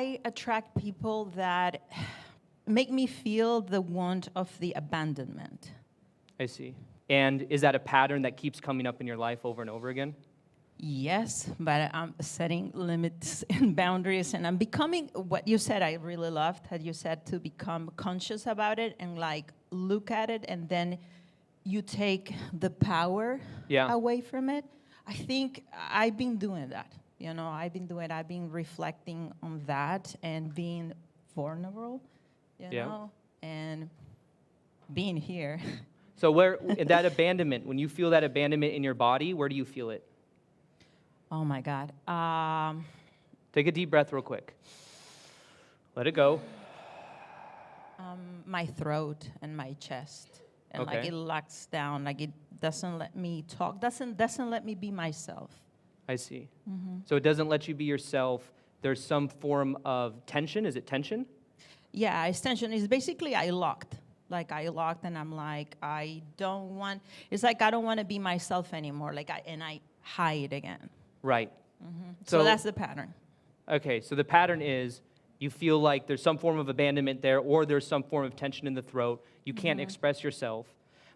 I attract people that make me feel the want of the abandonment. I see. And is that a pattern that keeps coming up in your life over and over again? Yes, but I'm setting limits and boundaries, and I'm becoming, what you said, I really loved that you said to become conscious about it and like look at it, and then you take the power away from it. I think I've been doing that. I've been reflecting on that and being vulnerable, and being here. So where that abandonment, when you feel that abandonment in your body, where do you feel it? Oh my God. Take a deep breath real quick. Let it go. My throat and my chest. And like it locks down, like it doesn't let me talk, doesn't let me be myself. I see. Mm-hmm. So it doesn't let you be yourself. There's some form of tension. Is it tension? Yeah, it's tension. It's basically I locked. Like I locked and I'm like, it's like I don't want to be myself anymore. I hide again. Right. Mm-hmm. So that's the pattern. Okay, so the pattern is you feel like there's some form of abandonment there, or there's some form of tension in the throat. You can't express yourself.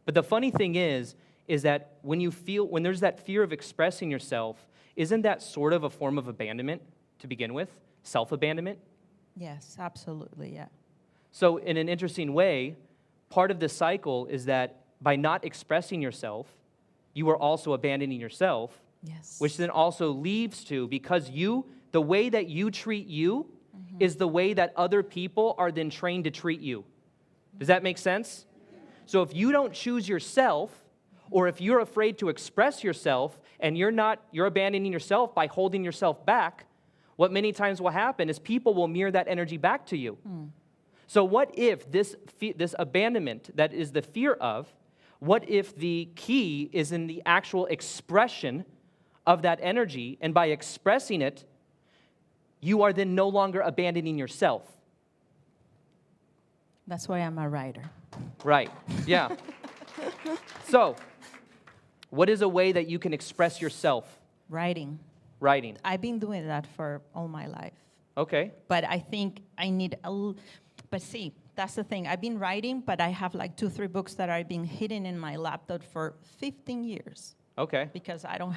But the funny thing is that when there's that fear of expressing yourself, isn't that sort of a form of abandonment to begin with? Self-abandonment? Yes, absolutely, yeah. So in an interesting way, part of the cycle is that by not expressing yourself, you are also abandoning yourself. Yes. Which then also leads to, because the way that you treat you is the way that other people are then trained to treat you. Does that make sense? So if you don't choose yourself, or if you're afraid to express yourself, and you're abandoning yourself by holding yourself back, what many times will happen is people will mirror that energy back to you. So what if this abandonment that is the fear of, what if the key is in the actual expression of that energy, and by expressing it, you are then no longer abandoning yourself? That's why I'm a writer. Right, yeah. So, what is a way that you can express yourself? Writing. I've been doing that for all my life. Okay. But I think I need but see, that's the thing. I've been writing, but I have like 2-3 books that are being hidden in my laptop for 15 years. Okay. Because I don't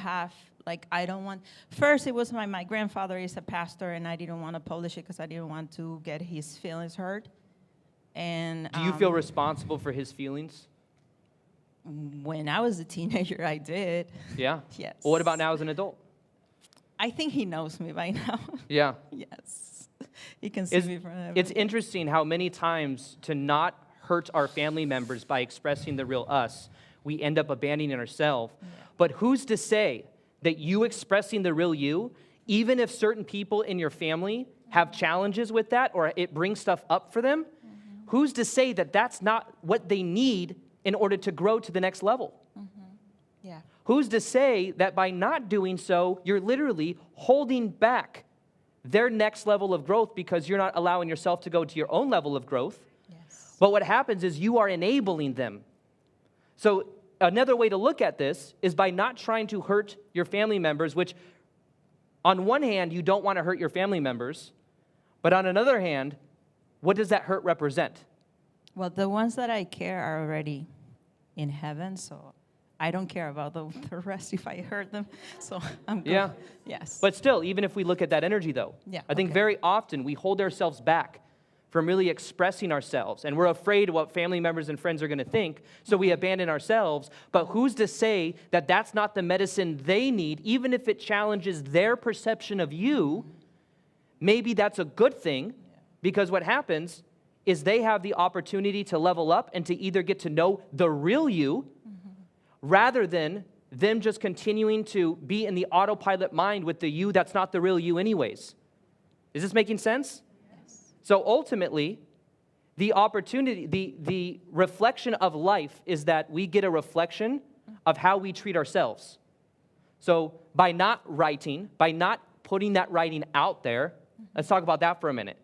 want, first it was my grandfather is a pastor, and I didn't want to publish it because I didn't want to get his feelings hurt. And do you feel responsible for his feelings? When I was a teenager, I did. Yeah? Yes. Well, what about now as an adult? I think he knows me by now. Yeah. Yes. He can see me from everywhere. It's interesting how many times, to not hurt our family members by expressing the real us, we end up abandoning ourselves. Yeah. But who's to say that you expressing the real you, even if certain people in your family have challenges with that, or it brings stuff up for them, who's to say that that's not what they need in order to grow to the next level? Yeah. Who's to say that by not doing so, you're literally holding back their next level of growth because you're not allowing yourself to go to your own level of growth? Yes. But what happens is you are enabling them. So another way to look at this is by not trying to hurt your family members, which on one hand, you don't want to hurt your family members, but on another hand, what does that hurt represent? Well, the ones that I care are already in heaven, so I don't care about the rest if I hurt them. So I'm good. Yeah. Yes. But still, even if we look at that energy, though, I think very often we hold ourselves back from really expressing ourselves, and we're afraid of what family members and friends are going to think, so we abandon ourselves. But who's to say that that's not the medicine they need, even if it challenges their perception of you? Maybe that's a good thing, because what happens is they have the opportunity to level up and to either get to know the real you, rather than them just continuing to be in the autopilot mind with the you that's not the real you anyways. Is this making sense? Yes. So ultimately, the opportunity, the reflection of life is that we get a reflection of how we treat ourselves. So by not writing, by not putting that writing out there, let's talk about that for a minute.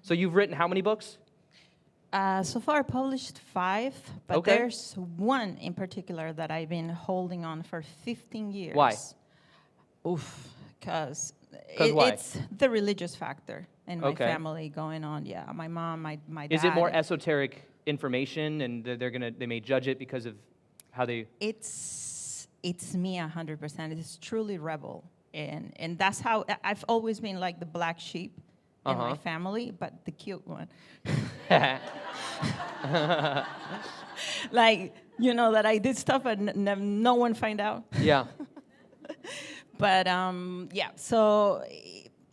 So you've written how many books? So far, I published 5, but there's one in particular that I've been holding on for 15 years. Why? Because why? it's the religious factor. in my Okay. family going on. Yeah, my mom, my dad. Is it more esoteric information, and they may judge it because of how they? It's me 100%. It's truly rebel, and that's how I've always been, like the black sheep in my family, but the cute one. Like, you know, that I did stuff and no one find out. Yeah. But yeah, so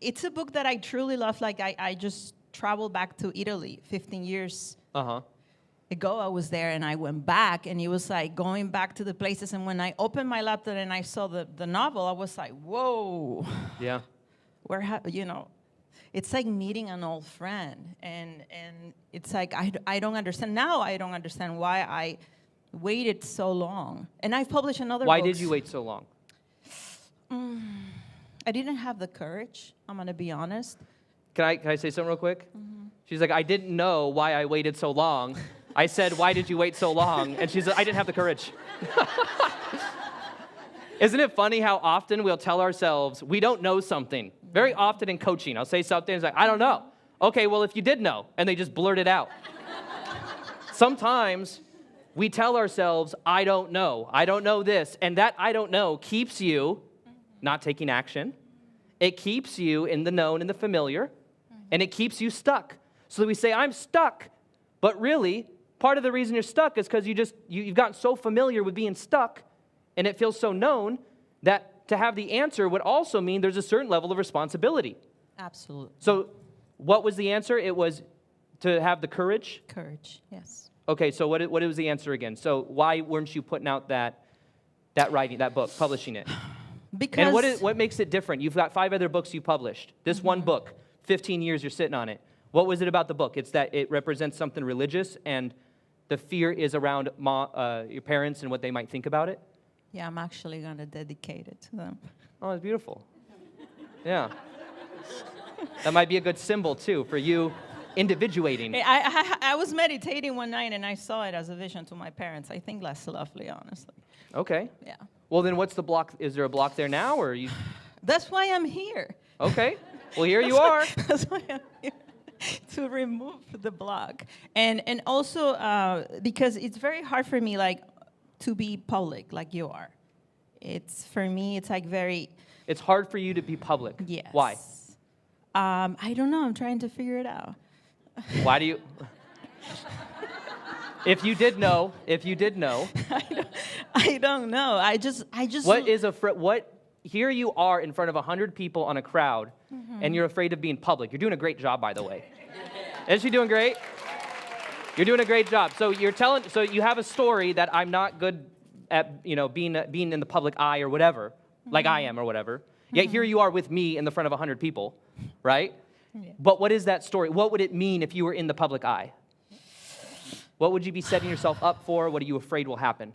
it's a book that I truly love. Like I just traveled back to Italy 15 years ago. I was there and I went back, and it was like going back to the places. And when I opened my laptop and I saw the novel, I was like, whoa. Yeah. You know, it's like meeting an old friend. And it's like, I don't understand. Now I don't understand why I waited so long. And I've published another book. Why did you wait so long? I didn't have the courage. I'm going to be honest. Can I say something real quick? She's like, I didn't know why I waited so long. I said, why did you wait so long? And she's like, I didn't have the courage. Isn't it funny how often we'll tell ourselves we don't know something? Very often in coaching, I'll say something, it's like, I don't know. Okay, well, if you did know, and they just blurt it out. Sometimes we tell ourselves, I don't know this, and that I don't know keeps you not taking action. It keeps you in the known and the familiar, and it keeps you stuck. So we say, I'm stuck, but really, part of the reason you're stuck is because you've gotten so familiar with being stuck, and it feels so known that to have the answer would also mean there's a certain level of responsibility. Absolutely. So what was the answer? It was to have the courage? Courage, yes. Okay, so what was the answer again? So why weren't you putting out that writing, that book, publishing it? Because And what makes it different? You've got 5 other books you published. This one book, 15 years you're sitting on it. What was it about the book? It's that it represents something religious, and the fear is around your parents and what they might think about it? Yeah, I'm actually going to dedicate it to them. Oh, it's beautiful. Yeah. That might be a good symbol, too, for you individuating. I was meditating one night, and I saw it as a vision to my parents. I think that's lovely, honestly. Okay. Yeah. Well, then what's the block? Is there a block there now, or are you? That's why I'm here. Okay. Well, here you are. That's why I'm here, to remove the block. And also because it's very hard for me, like, to be public like you are. For me, it's like very... It's hard for you to be public. Yes. Why? I don't know. I'm trying to figure it out. Why do you... If you did know. I don't know. I just. What is here you are in front of 100 people on a crowd, and you're afraid of being public. You're doing a great job, by the way. Isn't she doing great? You're doing a great job. So so you have a story that I'm not good at, being in the public eye or whatever, like I am or whatever. Yet here you are with me in the front of 100 people, right? Yeah. But what is that story? What would it mean if you were in the public eye? What would you be setting yourself up for? What are you afraid will happen?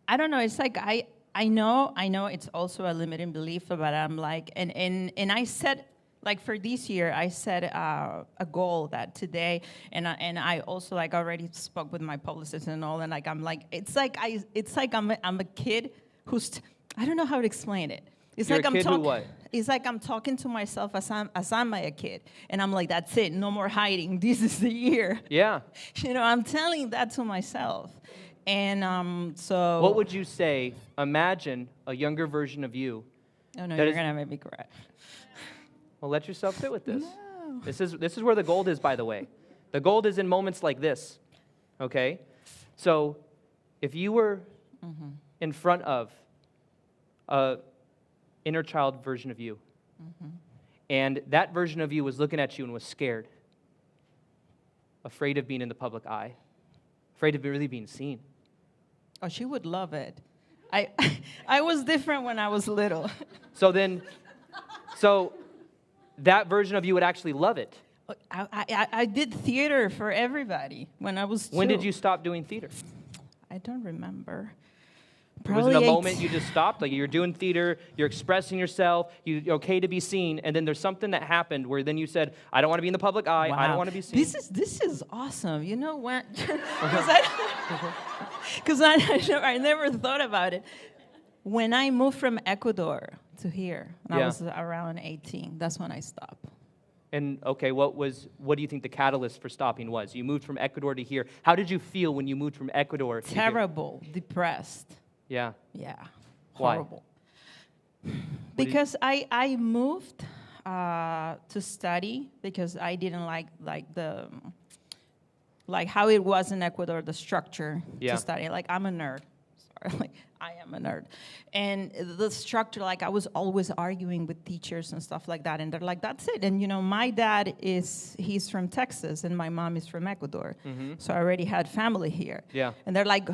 I don't know. It's like I know it's also a limiting belief, but I'm like, and I said, like, for this year, I set a goal that today, and I also, like, already spoke with my publicist and all, and like I'm like, it's like I'm a kid who's I don't know how to explain it. It's You're like a I'm kid who talking. what? It's like I'm talking to myself as I'm a kid, and I'm like, that's it, no more hiding. This is the year. Yeah. I'm telling that to myself, and so. What would you say? Imagine a younger version of you. Oh no, that you're is- gonna make me cry. Well, let yourself sit with this. No. This is where the gold is, by the way. The gold is in moments like this. Okay? So, if you were in front of a inner child version of you, and that version of you was looking at you and was scared, afraid of being in the public eye, afraid of really being seen. Oh, she would love it. I was different when I was little. So that version of you would actually love it. I did theater for everybody when I was 2. When did you stop doing theater? I don't remember. Was it Probably a moment you just stopped? Like, you're doing theater, you're expressing yourself, you're okay to be seen, and then there's something that happened where then you said, I don't want to be in the public eye, I don't want to be seen. This is awesome. You know what? Because I never thought about it. When I moved from Ecuador to here, when I was around 18, that's when I stopped. And okay, what do you think the catalyst for stopping was? You moved from Ecuador to here. How did you feel when you moved from Ecuador to here? Terrible, depressed. Yeah. Yeah, Why? horrible. Because I moved to study because I didn't like how it was in Ecuador, the structure Yeah. to study. Like, I'm a nerd. Sorry, like, I am a nerd. And the structure, like, I was always arguing with teachers and stuff like that. And they're like, that's it. And, my dad he's from Texas and my mom is from Ecuador. Mm-hmm. So I already had family here. Yeah. And they're like,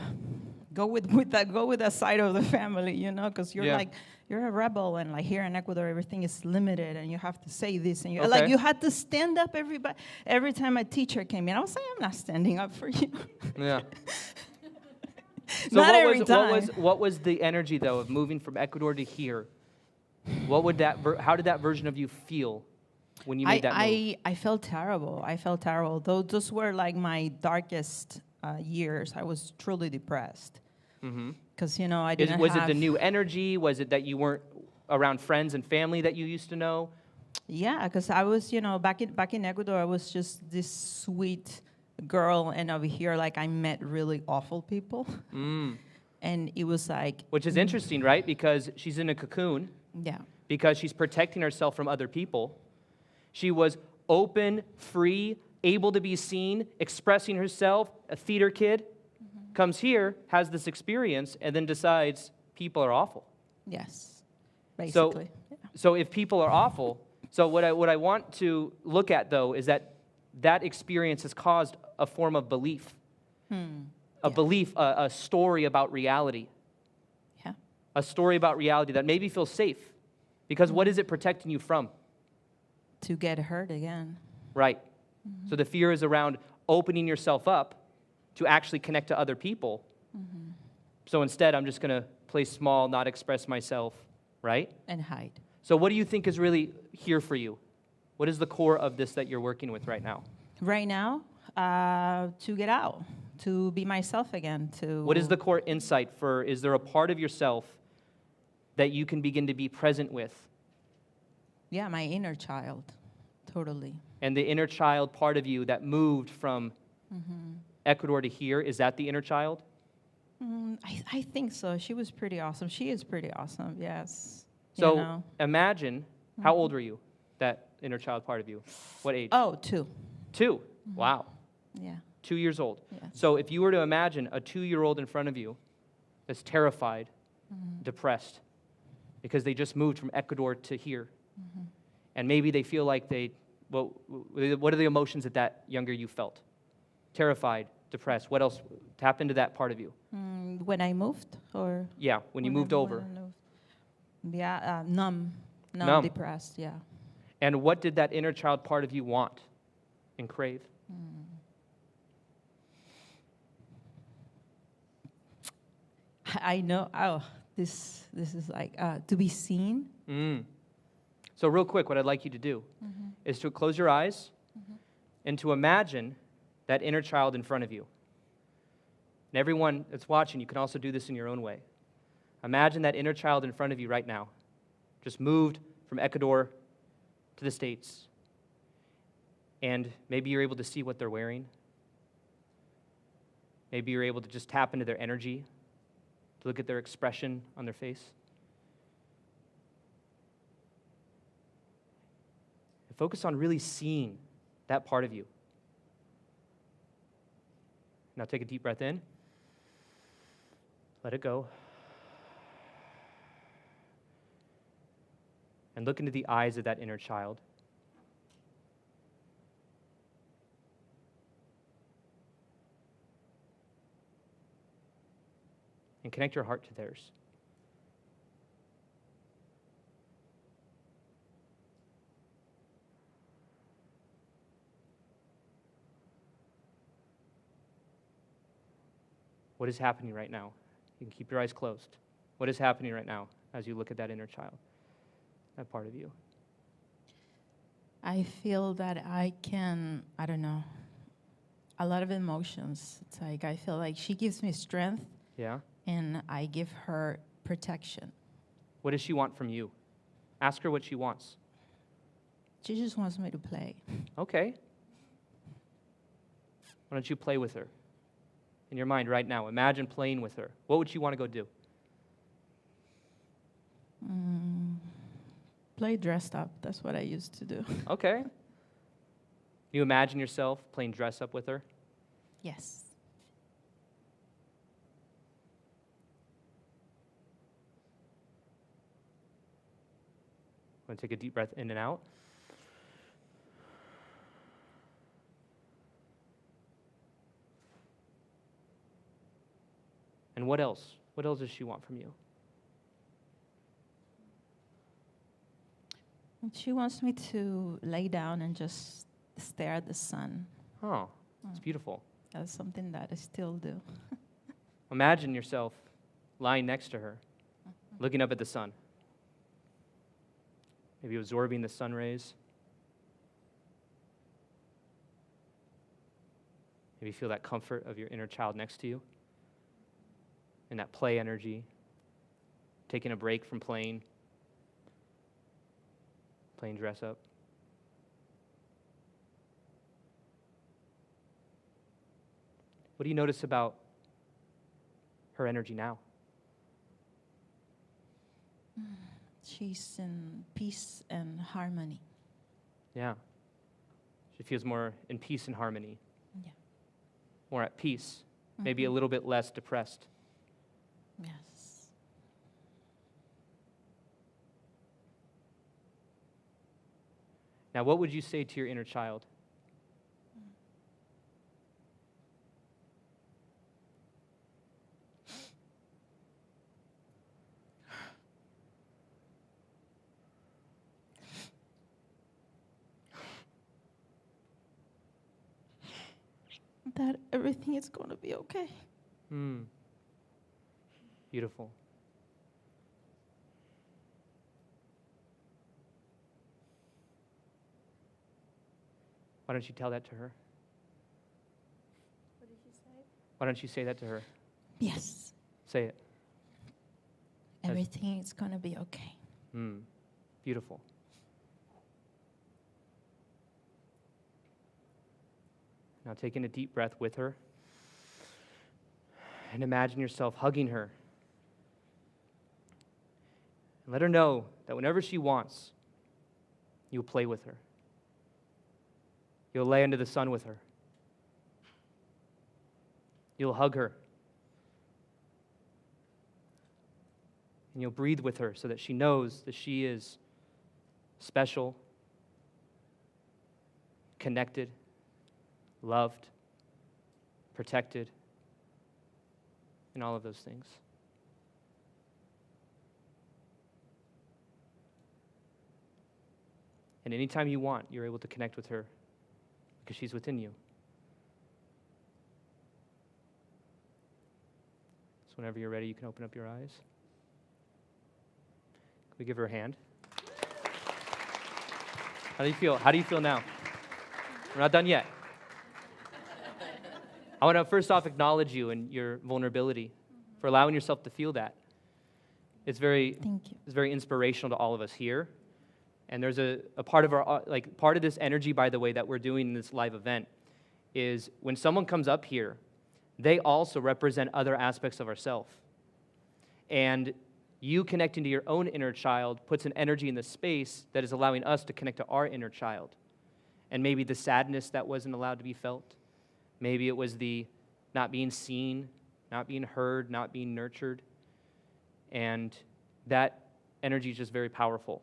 go with that side of the family, because you're like, you're a rebel, and like here in Ecuador, everything is limited, and you have to say this, and Okay. you had to stand up every time a teacher came in. I was like, I'm not standing up for you. Yeah. So Not every time. What was the energy though of moving from Ecuador to here? How did that version of you feel when you made that move? I felt terrible. Those were like my darkest years. I was truly depressed. Because, I didn't Was it the new energy? Was it that you weren't around friends and family that you used to know? Yeah, because I was, back in Ecuador, I was just this sweet girl, and over here, like, I met really awful people. And it was like... Which is interesting, right? Because she's in a cocoon. Yeah. Because she's protecting herself from other people. She was open, free, able to be seen, expressing herself, a theater kid. Comes here, has this experience, and then decides people are awful. Yes, basically. So if people are awful, so what I want to look at, though, is that experience has caused a form of belief. Belief, a story about reality. Yeah. A story about reality that maybe feels safe. Because what is it protecting you from? To get hurt again. Right. So the fear is around opening yourself up to actually connect to other people. So instead, I'm just going to play small, not express myself, right? And hide. So what do you think is really here for you? What is the core of this that you're working with right now? Right now, to get out, to be myself again. What is the core insight is there a part of yourself that you can begin to be present with? Yeah, my inner child, totally. And the inner child part of you that moved from Ecuador to here, is that the inner child? I think so. She was pretty awesome. She is pretty awesome, yes. So imagine, how old were you, that inner child part of you? What age? Oh, 2. 2? Wow. Yeah. 2 years old. Yes. So if you were to imagine a 2-year-old in front of you that's terrified, depressed, because they just moved from Ecuador to here, and maybe they feel like what are the emotions that younger you felt? Terrified, depressed. What else? Tap into that part of you. When I moved, or? Yeah, when you moved over. Yeah, numb, depressed, yeah. And what did that inner child part of you want and crave? I know. Oh, this is like to be seen. So real quick, what I'd like you to do is to close your eyes and to imagine that inner child in front of you. And everyone that's watching, you can also do this in your own way. Imagine that inner child in front of you right now, just moved from Ecuador to the States. And maybe you're able to see what they're wearing. Maybe you're able to just tap into their energy, to look at their expression on their face. And focus on really seeing that part of you. Now take a deep breath in. Let it go. And look into the eyes of that inner child. And connect your heart to theirs. What is happening right now? You can keep your eyes closed. What is happening right now as you look at that inner child, that part of you? I feel that I don't know, a lot of emotions. It's like I feel like she gives me strength. Yeah. And I give her protection. What does she want from you? Ask her what she wants. She just wants me to play. Okay. Why don't you play with her? In your mind right now, imagine playing with her. What would she want to go do? Play dressed up. That's what I used to do. Okay. You imagine yourself playing dress up with her? Yes. Want to take a deep breath in and out? And what else? What else does she want from you? She wants me to lay down and just stare at the sun. Oh, it's beautiful. That's something that I still do. Imagine yourself lying next to her, looking up at the sun. Maybe absorbing the sun rays. Maybe feel that comfort of your inner child next to you. And that play energy. Taking a break from playing dress up. What do you notice about her energy now? She's in peace and harmony. Yeah. She feels more in peace and harmony. Yeah. More at peace. Maybe a little bit less depressed. Yes. Now, what would you say to your inner child? That everything is going to be okay. Beautiful. Why don't you tell that to her? What did you say? Why don't you say that to her? Yes. Say it. Everything is going to be okay. Beautiful. Now taking a deep breath with her. And imagine yourself hugging her. And let her know that whenever she wants, you'll play with her. You'll lay under the sun with her. You'll hug her. And you'll breathe with her so that she knows that she is special, connected, loved, protected, and all of those things. And anytime you want, you're able to connect with her because she's within you. So whenever you're ready, you can open up your eyes. Can we give her a hand? How do you feel? How do you feel now? We're not done yet. I want to first off acknowledge you and your vulnerability for allowing yourself to feel that. It's very, Thank you. It's very inspirational to all of us here. And there's a part of our, part of this energy, by the way, that we're doing in this live event is when someone comes up here, they also represent other aspects of ourself. And you connecting to your own inner child puts an energy in the space that is allowing us to connect to our inner child. And maybe the sadness that wasn't allowed to be felt. Maybe it was the not being seen, not being heard, not being nurtured. And that energy is just very powerful.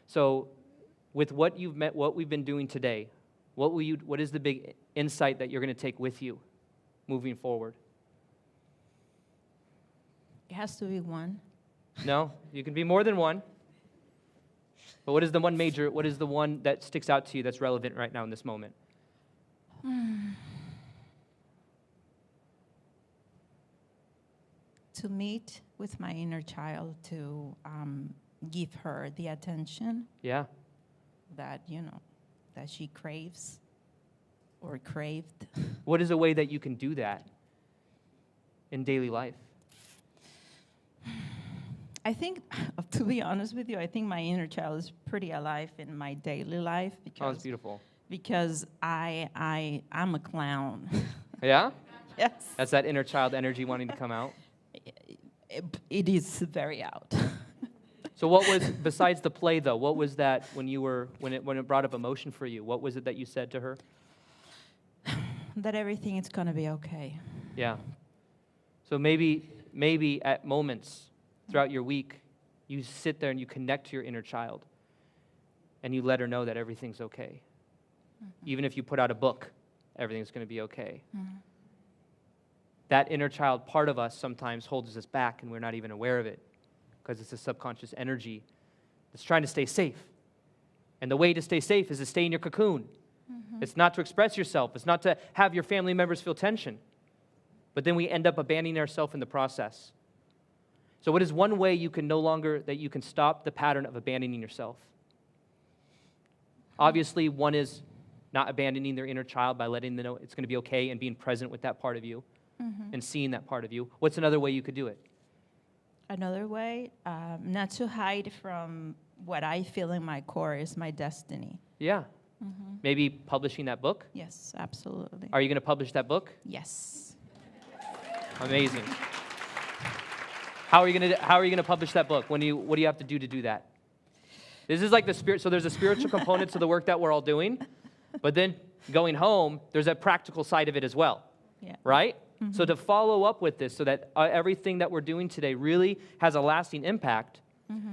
So with what you've met, what we've been doing today, what is the big insight that you're going to take with you moving forward? It has to be one. No, you can be more than one. But what is the one that sticks out to you that's relevant right now in this moment? To meet with my inner child, to give her the attention Yeah. that, that she craves or craved. What is a way that you can do that in daily life? I think, to be honest with you, I think my inner child is pretty alive in my daily life Oh, because that's beautiful. I'm a clown. Yeah? Yes. That's that inner child energy wanting to come out. It is very out. So what was, besides the play though, what was that when it brought up emotion for you? What was it that you said to her? That everything is going to be okay. Yeah. So maybe at moments throughout your week, you sit there and you connect to your inner child and you let her know that everything's okay. Even if you put out a book, everything's going to be okay. That inner child part of us sometimes holds us back and we're not even aware of it because it's a subconscious energy that's trying to stay safe. And the way to stay safe is to stay in your cocoon. It's not to express yourself. It's not to have your family members feel tension. But then we end up abandoning ourselves in the process. So what is one way you can stop the pattern of abandoning yourself? Obviously, one is not abandoning their inner child by letting them know it's going to be okay and being present with that part of you and seeing that part of you. What's another way you could do it? Another way, not to hide from what I feel in my core is my destiny. Yeah. Maybe publishing that book? Yes, absolutely. Are you going to publish that book? Yes. Amazing. How are you going to publish that book? What do you have to do that? This is like the spirit. So there's a spiritual component to the work that we're all doing, but then going home, there's a practical side of it as well. Yeah. Right? So to follow up with this so that everything that we're doing today really has a lasting impact,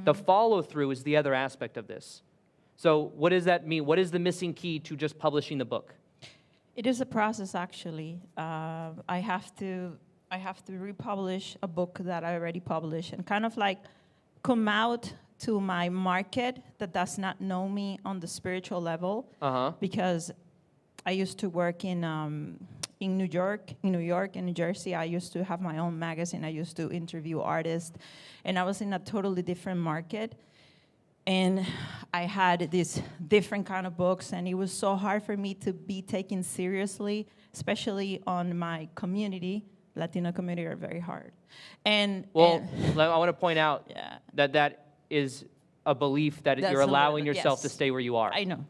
the follow-through is the other aspect of this. So what does that mean? What is the missing key to just publishing the book? It is a process, actually. I have to republish a book that I already published and kind of like come out to my market that does not know me on the spiritual level. Because I used to work in New York, and New Jersey. I used to have my own magazine. I used to interview artists, and I was in a totally different market. And I had these different kind of books, and it was so hard for me to be taken seriously, especially on my community. Latino community are very hard. I want to point out that is a belief that you're allowing yourself to stay where you are. I know.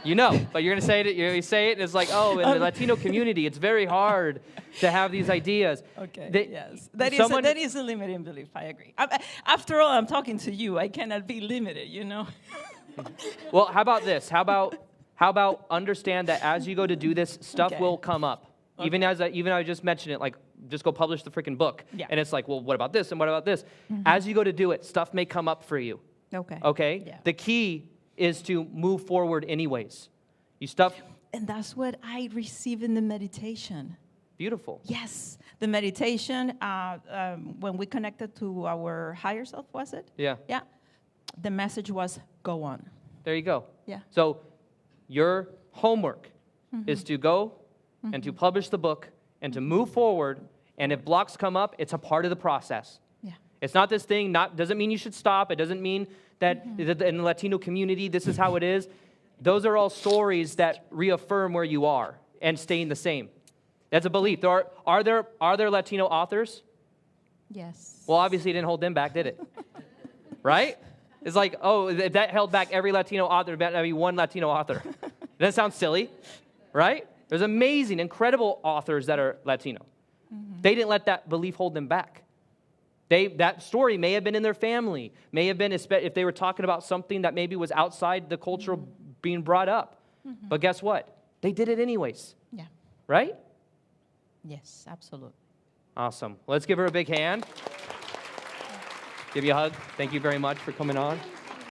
You know, but you're going to say it, you say it, and it's like, oh, in the Latino community, it's very hard to have these ideas. Okay, yes. That is a limiting belief, I agree. After all, I'm talking to you. I cannot be limited, you know? Well, how about this? How about understand that as you go to do this, stuff will come up. Okay. Even I just mentioned it, like, just go publish the freaking book. Yeah. And it's like, well, what about this and what about this? As you go to do it, stuff may come up for you. Okay? Yeah. The key is to move forward anyways. And that's what I receive in the meditation. Beautiful. Yes. The meditation, when we connected to our higher self, was it? Yeah. Yeah. The message was, go on. There you go. Yeah. So your homework is to go and to publish the book and to move forward. And if blocks come up, it's a part of the process. Yeah. It's not this thing, doesn't mean you should stop. It doesn't mean that in the Latino community, this is how it is. Those are all stories that reaffirm where you are and staying the same. That's a belief. Are there Latino authors? Yes. Well, obviously it didn't hold them back, did it? Right? It's like, oh, if that held back every Latino author, that'd be one Latino author. That sounds silly, right? There's amazing, incredible authors that are Latino. They didn't let that belief hold them back. That story may have been in their family, may have been if they were talking about something that maybe was outside the culture being brought up. But guess what? They did it anyways. Yeah. Right? Yes, absolutely. Awesome. Let's give her a big hand. Give you a hug. Thank you very much for coming on.